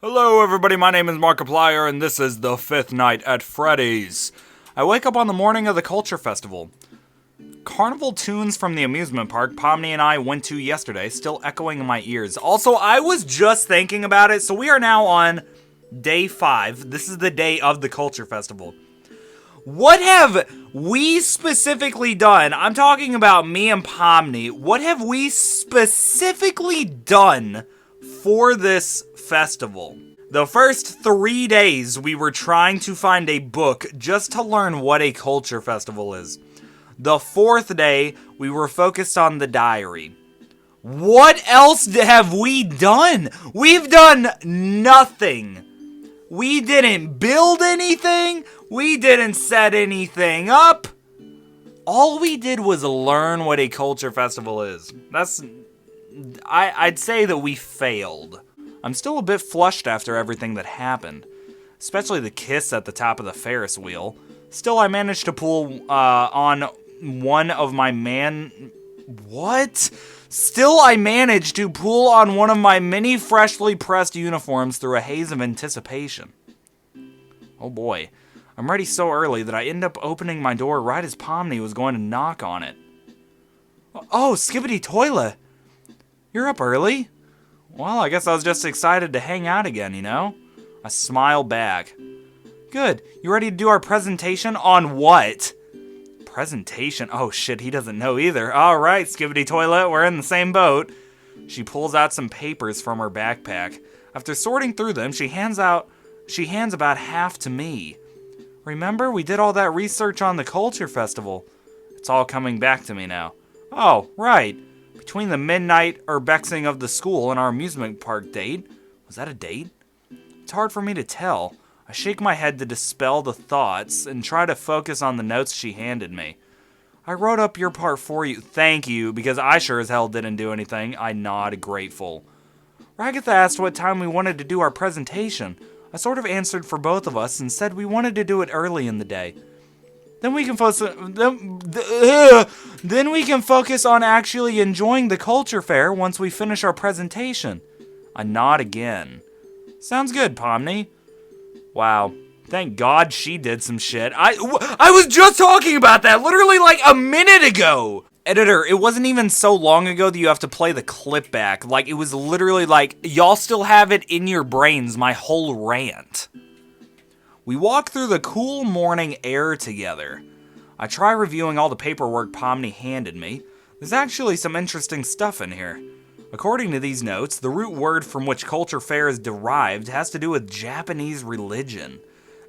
Hello everybody, my name is Markiplier and this is the 5th night at Freddy's. I wake up on the morning of the Culture Festival. Carnival tunes from the amusement park POMNI and I went to yesterday, still echoing in my ears. Also, I was just thinking about it, so we are now on day 5. This is the day of the Culture Festival. What have we specifically done? I'm talking about me and POMNI. What have we specifically done for this festival? The first 3 days we were trying to find a book just to learn what a culture festival is. The 4th day we were focused on the diary. What else have we done? We've done nothing. We didn't build anything. We didn't set anything up. All we did was learn what a culture festival is. I'd say that we failed. I'm still a bit flushed after everything that happened, especially the kiss at the top of the Ferris wheel. Still, I managed to pull on one of my Still, I managed to pull on one of my many freshly pressed uniforms through a haze of anticipation. Oh boy, I'm ready so early that I end up opening my door right as POMNI was going to knock on it. Oh, Skibbity Toilet! You're up early? Well, I guess I was just excited to hang out again, you know? I smile back. Good. You ready to do our presentation on what? Presentation? Oh shit, he doesn't know either. Alright, Skibbity Toilet, we're in the same boat. She pulls out some papers from her backpack. After sorting through them, she hands about half to me. Remember, we did all that research on the Culture Festival. It's all coming back to me now. Oh, right. Between the midnight urbexing of the school and our amusement park date. Was that a date? It's hard for me to tell. I shake my head to dispel the thoughts and try to focus on the notes she handed me. I wrote up your part for you. Thank you, because I sure as hell didn't do anything. I nod, grateful. Ragatha asked what time we wanted to do our presentation. I sort of answered for both of us and said we wanted to do it early in the day. Then we can focus on actually enjoying the culture fair once we finish our presentation. I nod again. Sounds good, POMNI. Wow. Thank God she did some shit. I was just talking about that literally like a minute ago. Editor, it wasn't even so long ago that you have to play the clip back. Like, it was literally like, y'all still have it in your brains, my whole rant. We walk through the cool morning air together. I try reviewing all the paperwork POMNI handed me. There's actually some interesting stuff in here. According to these notes, the root word from which culture fair is derived has to do with Japanese religion,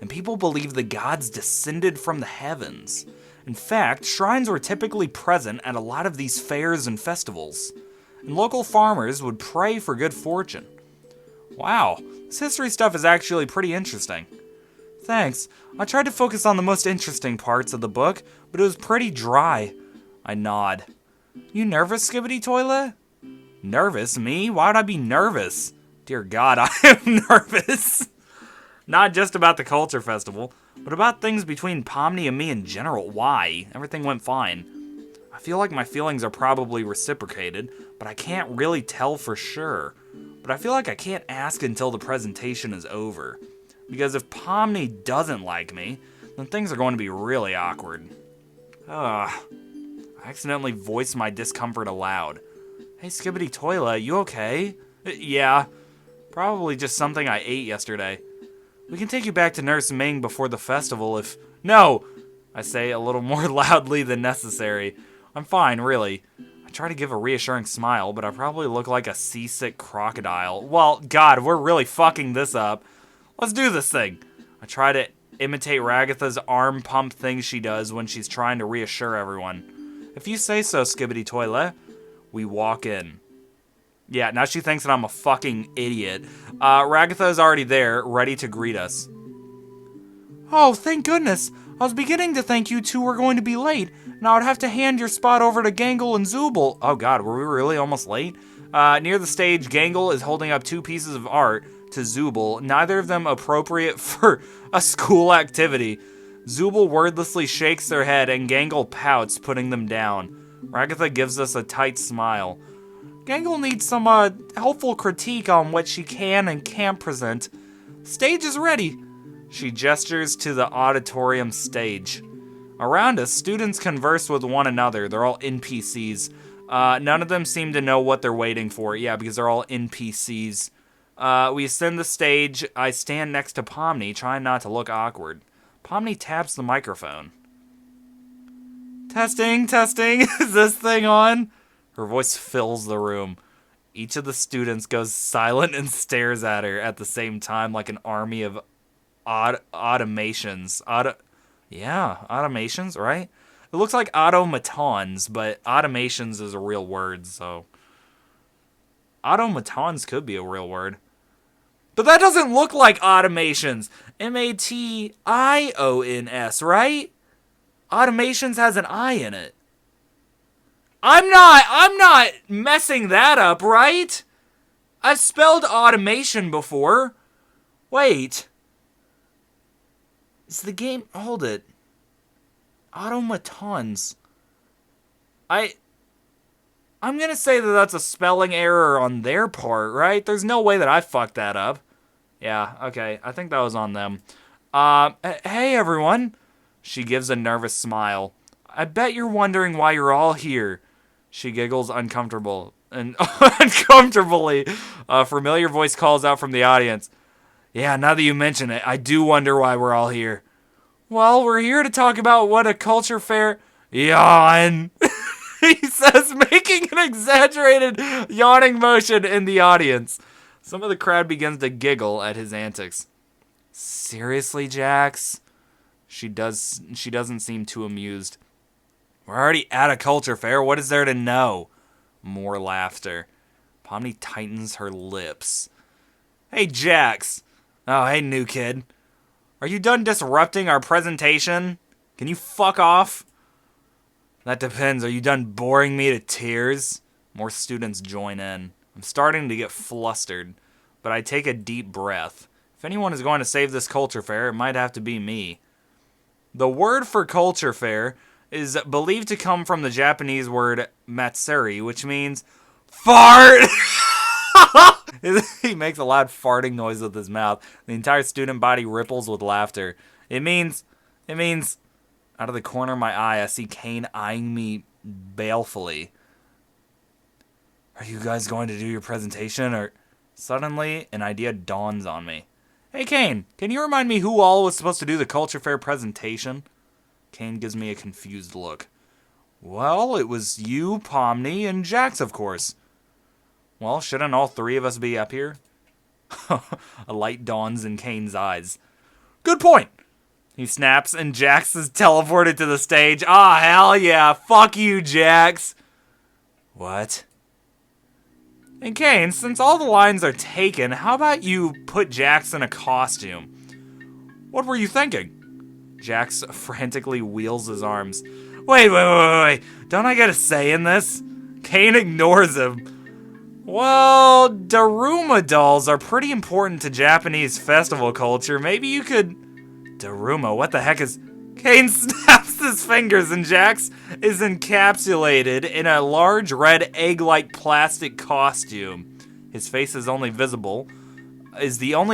and people believe the gods descended from the heavens. In fact, shrines were typically present at a lot of these fairs and festivals, and local farmers would pray for good fortune. Wow, this history stuff is actually pretty interesting. Thanks. I tried to focus on the most interesting parts of the book, but it was pretty dry. I nod. You nervous, Skibbity Toilet? Nervous? Me? Why would I be nervous? Dear God, I am nervous. Not just about the Culture Festival, but about things between POMNI and me in general. Why? Everything went fine. I feel like my feelings are probably reciprocated, but I can't really tell for sure. But I feel like I can't ask until the presentation is over. Because if POMNI doesn't like me, then things are going to be really awkward. I accidentally voiced my discomfort aloud. Hey, Skibbity Toilet, you okay? Yeah, probably just something I ate yesterday. We can take you back to Nurse Ming before the festival if... No! I say a little more loudly than necessary. I'm fine, really. I try to give a reassuring smile, but I probably look like a seasick crocodile. Well, God, we're really fucking this up. Let's do this thing. I try to imitate Ragatha's arm pump thing she does when she's trying to reassure everyone. If you say so, Skibbity Toilet. We walk in. Yeah, now she thinks that I'm a fucking idiot. Ragatha is already there, ready to greet us. Oh, thank goodness. I was beginning to think you two were going to be late. Now I'd have to hand your spot over to Gangle and Zooble. Oh God, were we really almost late? Near the stage, Gangle is holding up 2 pieces of art to Zooble, neither of them appropriate for a school activity. Zooble wordlessly shakes their head and Gangle pouts, putting them down. Ragatha gives us a tight smile. Gangle needs some helpful critique on what she can and can't present. Stage is ready. She gestures to the auditorium stage. Around us, students converse with one another. They're all NPCs. None of them seem to know what they're waiting for. Yeah, because they're all NPCs. We ascend the stage. I stand next to POMNI, trying not to look awkward. POMNI taps the microphone. Testing, testing. Is this thing on? Her voice fills the room. Each of the students goes silent and stares at her at the same time like an army of automations. Automations, right? It looks like automatons, but automations is a real word, so... Automatons could be a real word. But that doesn't look like automations. M-A-T-I-O-N-S, right? Automations has an I in it. I'm not messing that up, right? I've spelled automation before. Wait. Is the game... Hold it. Automatons. I'm gonna say that that's a spelling error on their part, right? There's no way that I fucked that up. Yeah, okay. I think that was on them. Hey, everyone. She gives a nervous smile. I bet you're wondering why you're all here. She giggles uncomfortably. A familiar voice calls out from the audience. Yeah, now that you mention it, I do wonder why we're all here. Well, we're here to talk about what a culture fair... Yawn! He says, making an exaggerated yawning motion in the audience. Some of the crowd begins to giggle at his antics. Seriously, Jax? She doesn't seem too amused. We're already at a culture fair. What is there to know? More laughter. POMNI tightens her lips. Hey, Jax. Oh, hey, new kid. Are you done disrupting our presentation? Can you fuck off? That depends. Are you done boring me to tears? More students join in. I'm starting to get flustered, but I take a deep breath. If anyone is going to save this culture fair, it might have to be me. The word for culture fair is believed to come from the Japanese word matsuri, which means fart. He makes a loud farting noise with his mouth. The entire student body ripples with laughter. It means, out of the corner of my eye, I see Kane eyeing me balefully. Are you guys going to do your presentation, or... Suddenly, an idea dawns on me. Hey, Kane, can you remind me who all was supposed to do the culture fair presentation? Kane gives me a confused look. Well, it was you, POMNI, and Jax, of course. Well, shouldn't all three of us be up here? A light dawns in Kane's eyes. Good point! He snaps, and Jax is teleported to the stage. Ah, hell yeah! Fuck you, Jax! What? And Kane, since all the lines are taken, how about you put Jax in a costume? What were you thinking? Jax frantically wheels his arms. Wait. Don't I get a say in this? Kane ignores him. Well, Daruma dolls are pretty important to Japanese festival culture. Maybe you could... Daruma, what the heck is... Kane snaps his fingers and Jax is encapsulated in a large red egg-like plastic costume. His face is the only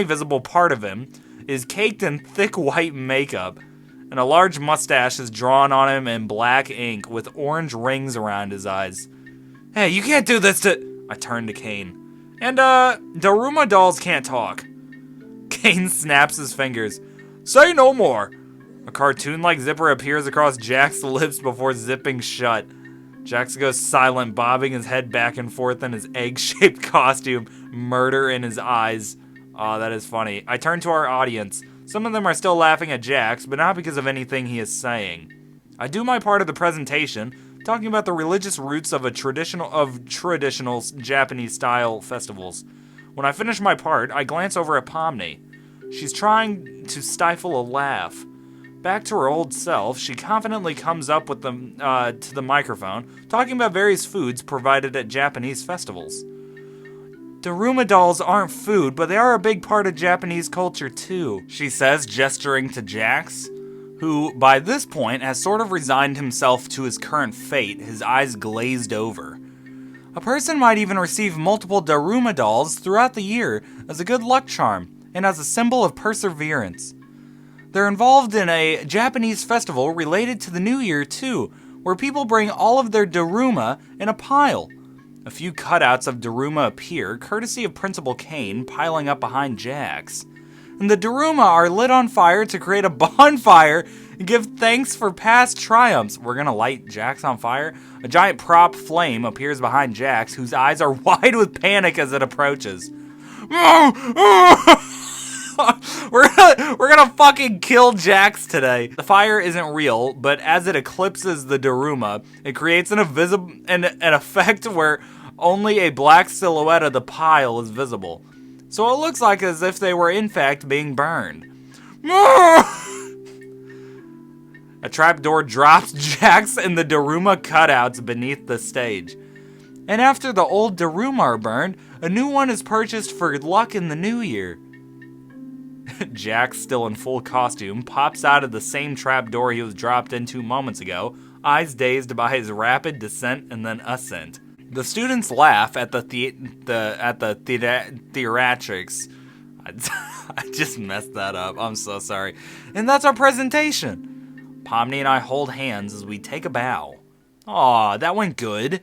visible part of him, is caked in thick white makeup, and a large mustache is drawn on him in black ink with orange rings around his eyes. Hey, you can't do this to... I turn to Kane. And, Daruma dolls can't talk. Kane snaps his fingers. Say no more. A cartoon-like zipper appears across Jax's lips before zipping shut. Jax goes silent, bobbing his head back and forth in his egg-shaped costume, murder in his eyes. Aw, that is funny. I turn to our audience. Some of them are still laughing at Jax, but not because of anything he is saying. I do my part of the presentation, talking about the religious roots of traditional Japanese-style festivals. When I finish my part, I glance over at POMNI. She's trying to stifle a laugh. Back to her old self, she confidently comes up with to the microphone, talking about various foods provided at Japanese festivals. Daruma dolls aren't food, but they are a big part of Japanese culture too, she says, gesturing to Jax, who, by this point, has sort of resigned himself to his current fate, his eyes glazed over. A person might even receive multiple Daruma dolls throughout the year as a good luck charm and as a symbol of perseverance. They're involved in a Japanese festival related to the New Year too, where people bring all of their Daruma in a pile. A few cutouts of Daruma appear, courtesy of Principal Kane, piling up behind Jax. And the Daruma are lit on fire to create a bonfire and give thanks for past triumphs. We're gonna light Jax on fire. A giant prop flame appears behind Jax, whose eyes are wide with panic as it approaches. We're gonna fucking kill Jax today. The fire isn't real, but as it eclipses the Daruma, it creates an effect where only a black silhouette of the pile is visible. So it looks like as if they were in fact being burned. A trapdoor drops Jax and the Daruma cutouts beneath the stage. And after the old Daruma are burned, a new one is purchased for luck in the new year. Jax, still in full costume, pops out of the same trapdoor he was dropped into moments ago, eyes dazed by his rapid descent and then ascent. The students laugh at the theatrics. I just messed that up. I'm so sorry. And that's our presentation. Pomni and I hold hands as we take a bow. Aw, that went good.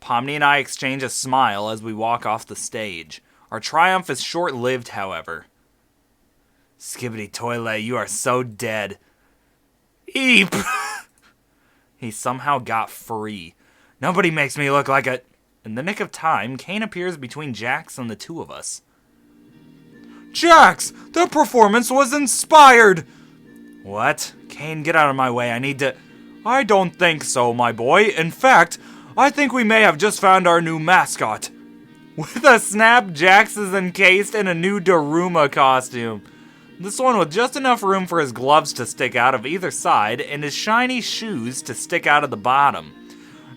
Pomni and I exchange a smile as we walk off the stage. Our triumph is short-lived, however. Skibbity Toilet, you are so dead. Eep! He somehow got free. Nobody makes me look like a... In the nick of time, Kane appears between Jax and the two of us. Jax! The performance was inspired! What? Kane, get out of my way. I need to... I don't think so, my boy. In fact, I think we may have just found our new mascot. With a snap, Jax is encased in a new Daruma costume. This one with just enough room for his gloves to stick out of either side and his shiny shoes to stick out of the bottom.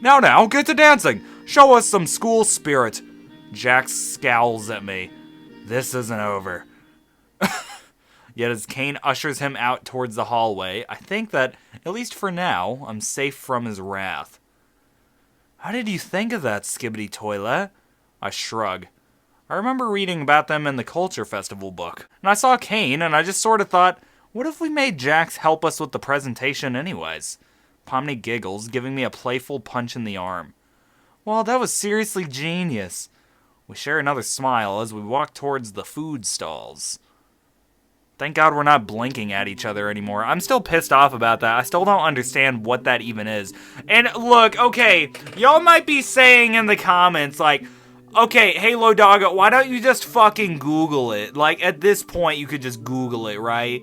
Now, get to dancing. Show us some school spirit. Jax scowls at me. This isn't over. Yet as Kane ushers him out towards the hallway, I think that, at least for now, I'm safe from his wrath. How did you think of that, Skibbity Toilet? I shrug. I remember reading about them in the Culture Festival book, and I saw Kane, and I just sort of thought, what if we made Jax help us with the presentation anyways? Pomni giggles, giving me a playful punch in the arm. Well, that was seriously genius. We share another smile as we walk towards the food stalls. Thank God we're not blinking at each other anymore. I'm still pissed off about that. I still don't understand what that even is. And look, okay, y'all might be saying in the comments, like, okay, Halo Doggo, why don't you just fucking Google it? Like, at this point, you could just Google it, right?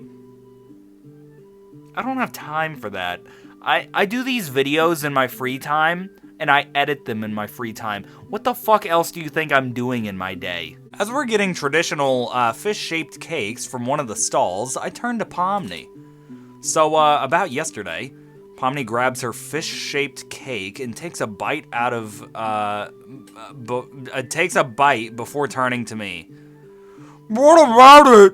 I don't have time for that. I do these videos in my free time, and I edit them in my free time. What the fuck else do you think I'm doing in my day? As we're getting traditional fish-shaped cakes from one of the stalls, I turn to Pomni. So, about yesterday, Pomni grabs her fish-shaped cake and takes a bite out of, takes a bite before turning to me. What about it?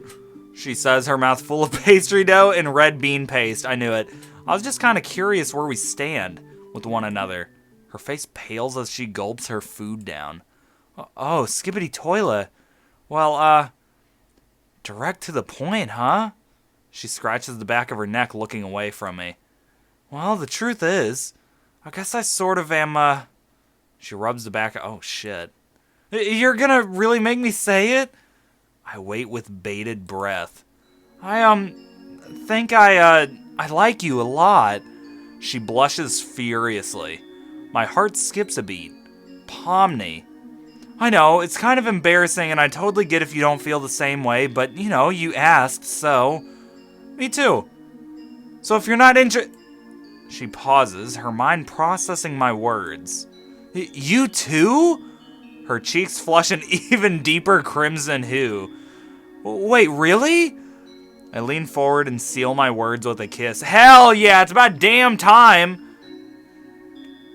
She says, her mouth full of pastry dough and red bean paste. I knew it. I was just kind of curious where we stand with one another. Her face pales as she gulps her food down. Oh, Skibbity Toilet. Well, direct to the point, huh? She scratches the back of her neck, looking away from me. Well, the truth is, I guess I sort of am, She rubs the back. Oh, shit. You're gonna really make me say it? I wait with bated breath. I think I like you a lot. She blushes furiously. My heart skips a beat. Pomni. I know, it's kind of embarrassing, and I totally get if you don't feel the same way, but, you know, you asked, so... Me too. So if you're not She pauses, her mind processing my words. You too? Her cheeks flush an even deeper crimson hue. Wait, really? I lean forward and seal my words with a kiss. Hell yeah, it's about damn time.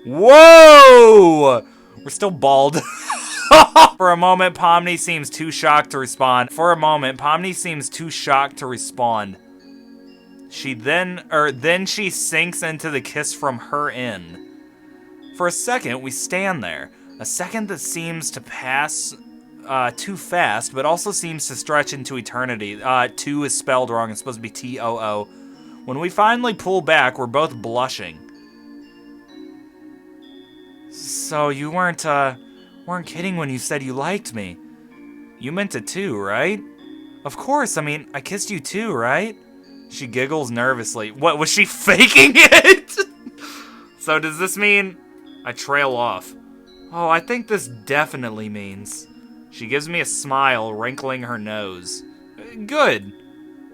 Whoa! We're still bald. For a moment, Pomni seems too shocked to respond. Then she sinks into the kiss from her end. For a second, we stand there, A second that seems to pass too fast, but also seems to stretch into eternity. Two is spelled wrong. It's supposed to be T-O-O. When we finally pull back, we're both blushing. So you weren't kidding when you said you liked me. You meant it too, right? Of course, I mean, I kissed you too, right? She giggles nervously. What, was she faking it? So does this mean I trail off? Oh, I think this definitely means. She gives me a smile, wrinkling her nose. Good.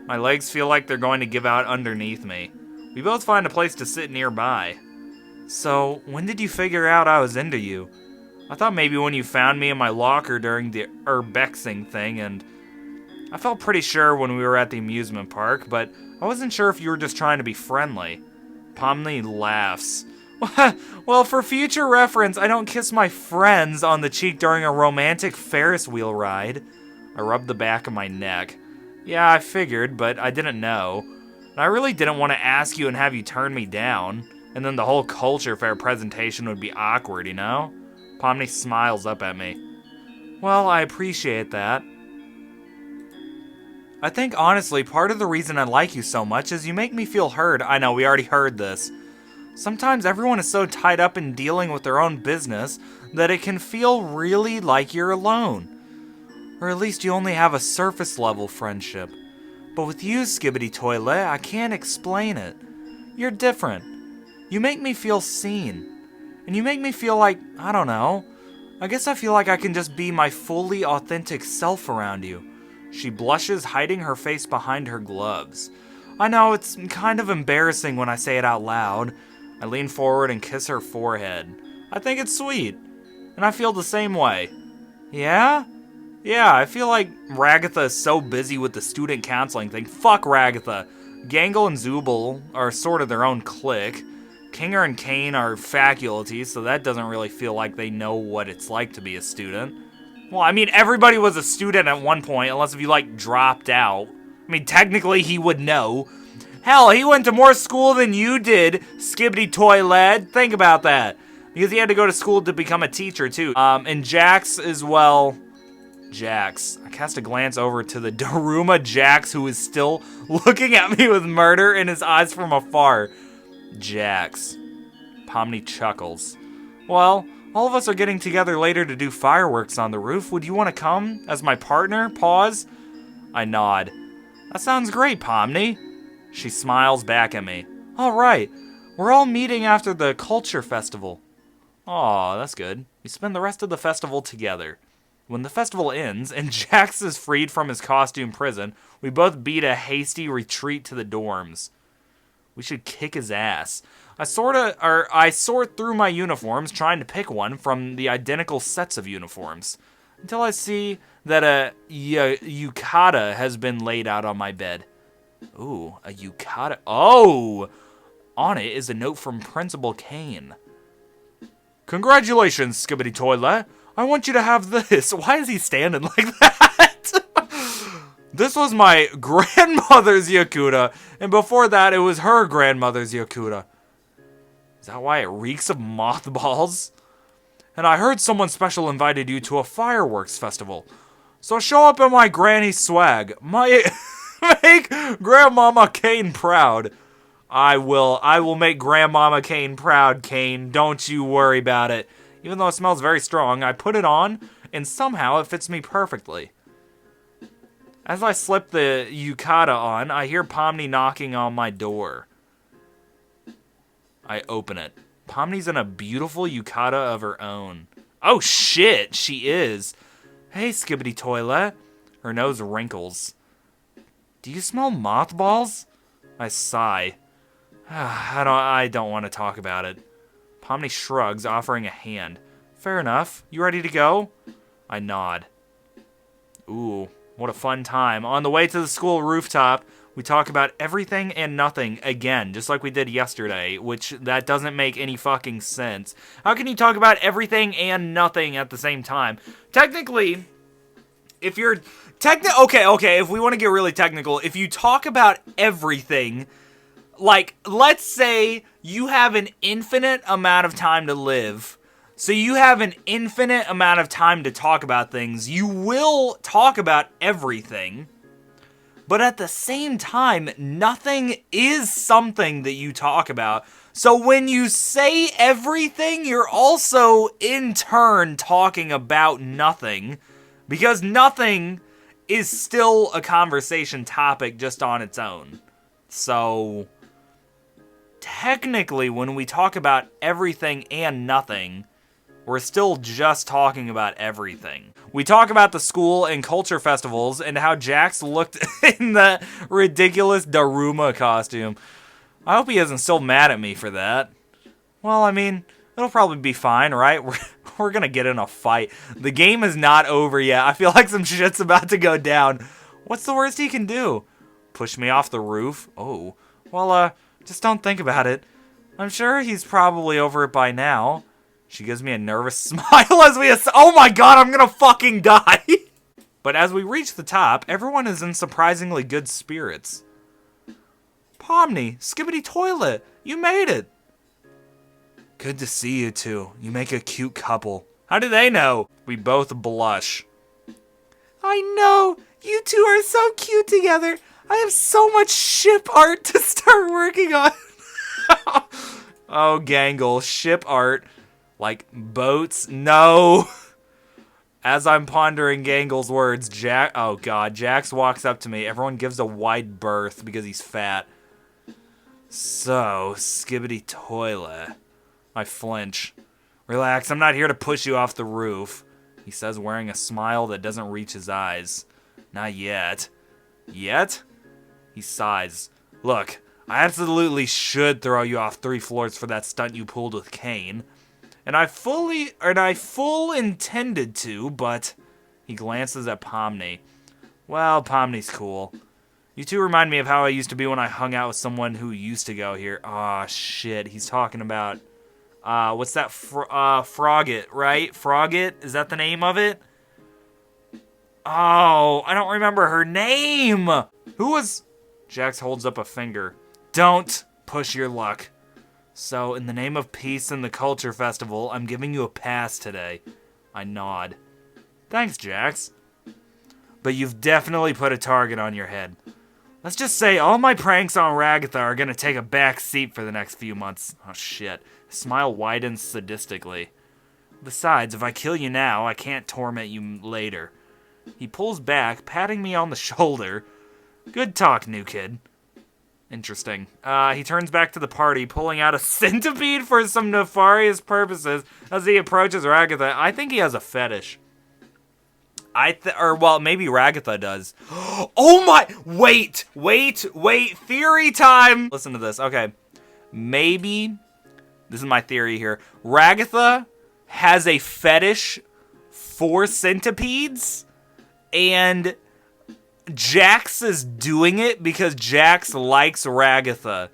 My legs feel like they're going to give out underneath me. We both find a place to sit nearby. So, when did you figure out I was into you? I thought maybe when you found me in my locker during the urbexing thing, and I felt pretty sure when we were at the amusement park, but I wasn't sure if you were just trying to be friendly. Pomni laughs. Well, for future reference, I don't kiss my friends on the cheek during a romantic Ferris wheel ride. I rubbed the back of my neck. Yeah, I figured, but I didn't know. And I really didn't want to ask you and have you turn me down. And then the whole culture fair presentation would be awkward, you know? Pomni smiles up at me. Well, I appreciate that. I think, honestly, part of the reason I like you so much is you make me feel heard. I know, we already heard this. Sometimes everyone is so tied up in dealing with their own business that it can feel really like you're alone. Or at least you only have a surface-level friendship. But with you, Skibbity Toilet, I can't explain it. You're different. You make me feel seen. And you make me feel like, I don't know, I guess I feel like I can just be my fully authentic self around you. She blushes, hiding her face behind her gloves. I know, it's kind of embarrassing when I say it out loud. I lean forward and kiss her forehead. I think it's sweet. And I feel the same way. Yeah? Yeah, I feel like Ragatha is so busy with the student counseling thing. Fuck Ragatha. Gangle and Zubul are sort of their own clique. Kinger and Kane are faculties, so that doesn't really feel like they know what it's like to be a student. Well, I mean, everybody was a student at one point, unless if you, like, dropped out. I mean, technically he would know. Hell, he went to more school than you did, Skibbity Toilet. Think about that. Because he had to go to school to become a teacher, too. And Jax as well. Jax. I cast a glance over to the Daruma Jax, who is still looking at me with murder in his eyes from afar. Jax. Pomni chuckles. Well, all of us are getting together later to do fireworks on the roof. Would you want to come as my partner? Pause. I nod. That sounds great, Pomni. She smiles back at me. All right. We're all meeting after the culture festival. Aw, that's good. We spend the rest of the festival together. When the festival ends and Jax is freed from his costume prison, we both beat a hasty retreat to the dorms. We should kick his ass. I sort through my uniforms, trying to pick one from the identical sets of uniforms, until I see that a yukata has been laid out on my bed. Ooh, a yukata. Oh! On it is a note from Principal Kane. Congratulations, Skibbity Toilet. I want you to have this. Why is he standing like that? This was my grandmother's Yakuta, and before that, it was her grandmother's Yakuta. Is that why it reeks of mothballs? And I heard someone special invited you to a fireworks festival. So show up in my granny swag. Make Grandmama Kane proud. I will make Grandmama Kane proud, Kane. Don't you worry about it. Even though it smells very strong, I put it on, and somehow it fits me perfectly. As I slip the yukata on, I hear Pomni knocking on my door. I open it. Pomni's in a beautiful yukata of her own. Oh shit, she is. Hey, Skibbity Toilet. Her nose wrinkles. Do you smell mothballs? I sigh. I don't want to talk about it. Pomni shrugs, offering a hand. Fair enough. You ready to go? I nod. Ooh, what a fun time. On the way to the school rooftop, we talk about everything and nothing again, just like we did yesterday, which that doesn't make any fucking sense. How can you talk about everything and nothing at the same time? Technically, if you're... Okay, if we want to get really technical, if you talk about everything... Like, let's say you have an infinite amount of time to live. So you have an infinite amount of time to talk about things. You will talk about everything. But at the same time, nothing is something that you talk about. So when you say everything, you're also in turn talking about nothing. Because nothing is still a conversation topic just on its own. So technically, when we talk about everything and nothing, we're still just talking about everything. We talk about the school and culture festivals and how Jax looked in the ridiculous Daruma costume. I hope he isn't still mad at me for that. Well, I mean, it'll probably be fine, right? We're gonna get in a fight. The game is not over yet. I feel like some shit's about to go down. What's the worst he can do? Push me off the roof? Oh. Well, just don't think about it. I'm sure he's probably over it by now. She gives me a nervous smile as we... Oh my god, I'm gonna fucking die! But as we reach the top, everyone is in surprisingly good spirits. Pomni, Skibbity Toilet, you made it! Good to see you two. You make a cute couple. How do they know? We both blush. I know! You two are so cute together! I have so much ship art to start working on! Oh, Gangle, ship art. Like, boats? No! As I'm pondering Gangle's words, oh god, Jax walks up to me. Everyone gives a wide berth because he's fat. So, Skibbity Toilet. I flinch. Relax, I'm not here to push you off the roof. He says, wearing a smile that doesn't reach his eyes. Not yet. Yet? He sighs. Look, I absolutely should throw you off 3 floors for that stunt you pulled with Kane. And I full intended to, but... He glances at Pomni. Well, Pomni's cool. You two remind me of how I used to be when I hung out with someone who used to go here. Aw, shit. He's talking about... what's that? Frogget, right? Frogget? Is that the name of it? Oh, I don't remember her name! Who was... Jax holds up a finger. Don't push your luck. So, in the name of peace and the culture festival, I'm giving you a pass today. I nod. Thanks, Jax. But you've definitely put a target on your head. Let's just say all my pranks on Ragatha are gonna take a back seat for the next few months. Oh, shit. His smile widens sadistically. Besides, if I kill you now, I can't torment you later. He pulls back, patting me on the shoulder. Good talk, new kid. Interesting. He turns back to the party, pulling out a centipede for some nefarious purposes as he approaches Ragatha. I think he has a fetish. Well, maybe Ragatha does. Oh my! Wait! Theory time! Listen to this. Okay. Maybe, this is my theory here, Ragatha has a fetish for centipedes, and Jax is doing it because Jax likes Ragatha,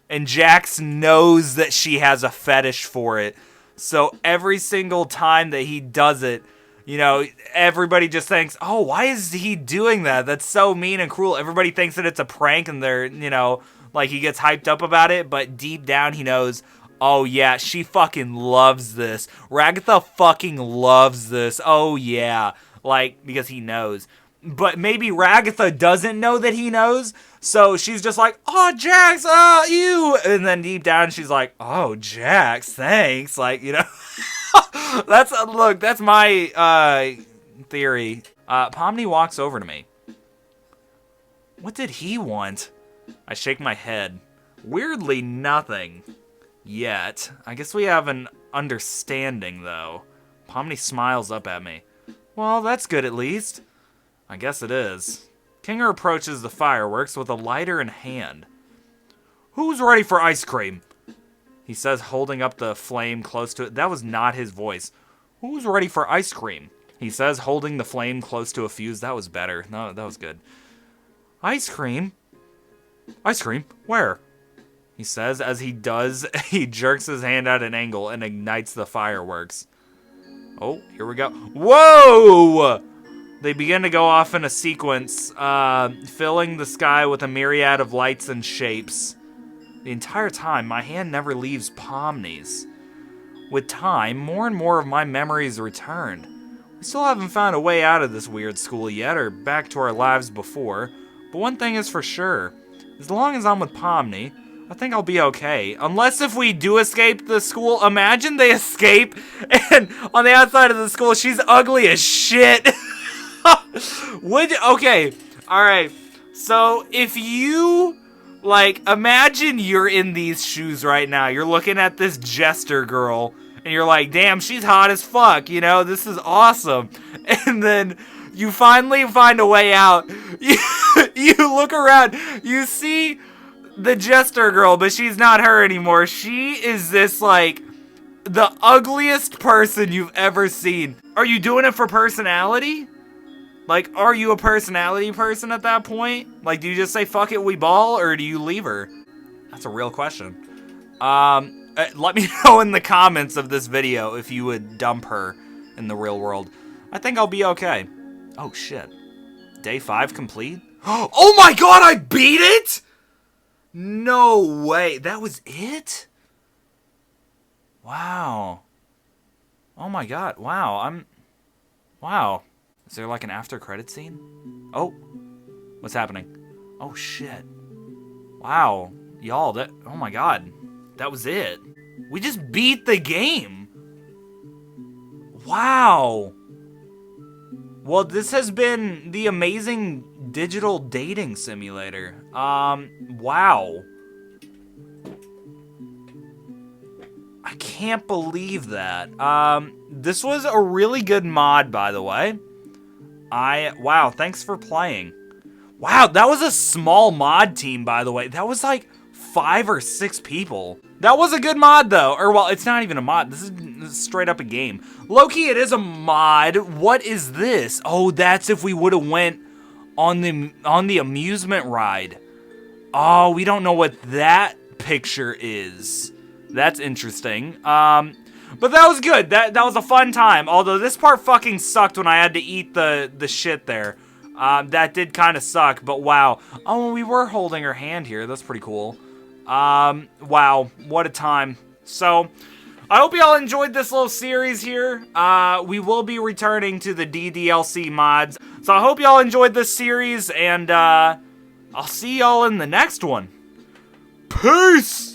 and Jax knows that she has a fetish for it. So every single time that he does it, you know, everybody just thinks, oh, why is he doing that? That's so mean and cruel. Everybody thinks that it's a prank and they're, you know, like he gets hyped up about it, but deep down he knows, oh yeah, she fucking loves this. Ragatha fucking loves this. Oh yeah. Like, because he knows. But maybe Ragatha doesn't know that he knows, so she's just like, oh, Jax, you! And then deep down she's like, oh, Jax, thanks. Like, you know, that's my theory. Pomni walks over to me. What did he want? I shake my head. Weirdly, nothing. Yet. I guess we have an understanding, though. Pomni smiles up at me. Well, that's good at least. I guess it is. Kinger approaches the fireworks with a lighter in hand. Who's ready for ice cream? He says, holding up the flame close to it. That was not his voice. Who's ready for ice cream? He says, holding the flame close to a fuse. That was better. No, that was good. Ice cream? Ice cream? Where? He says, as he does, he jerks his hand at an angle and ignites the fireworks. Oh, here we go. Whoa! They begin to go off in a sequence, filling the sky with a myriad of lights and shapes. The entire time, my hand never leaves Pomni's. With time, more and more of my memories returned. We still haven't found a way out of this weird school yet, or back to our lives before, but one thing is for sure. As long as I'm with POMNI, I think I'll be okay. Unless if we do escape the school, imagine they escape, and on the outside of the school, she's ugly as shit. Okay, alright. So, if you, like, imagine you're in these shoes right now. You're looking at this jester girl, and you're like, damn, she's hot as fuck, you know? This is awesome. And then you finally find a way out. You look around, you see the jester girl, but she's not her anymore. She is this, like, the ugliest person you've ever seen. Are you doing it for personality? Like, are you a personality person at that point? Like, do you just say, fuck it, we ball, or do you leave her? That's a real question. Let me know in the comments of this video if you would dump her in the real world. I think I'll be okay. Oh, shit. Day 5 complete? Oh my god, I beat it?! No way. That was it? Wow. Oh my god. Wow, Wow. Is there like an after credit scene? Oh. What's happening? Oh shit. Wow. Y'all, oh my god. That was it. We just beat the game. Wow. Well, this has been the amazing digital dating simulator. Wow. I can't believe that. This was a really good mod, by the way. Wow, thanks for playing. Wow, that was a small mod team, by the way. That was like 5 or 6 people. That was a good mod, though. Or, well, it's not even a mod. This is straight up a game. Low-key, it is a mod. What is this? Oh, that's if we would have went on the amusement ride. Oh, we don't know what that picture is. That's interesting. But that was good. That was a fun time. Although this part fucking sucked when I had to eat the shit there. That did kind of suck, but wow. Oh, we were holding her hand here. That's pretty cool. Wow, what a time. So, I hope y'all enjoyed this little series here. We will be returning to the DDLC mods. So I hope y'all enjoyed this series, and I'll see y'all in the next one. Peace!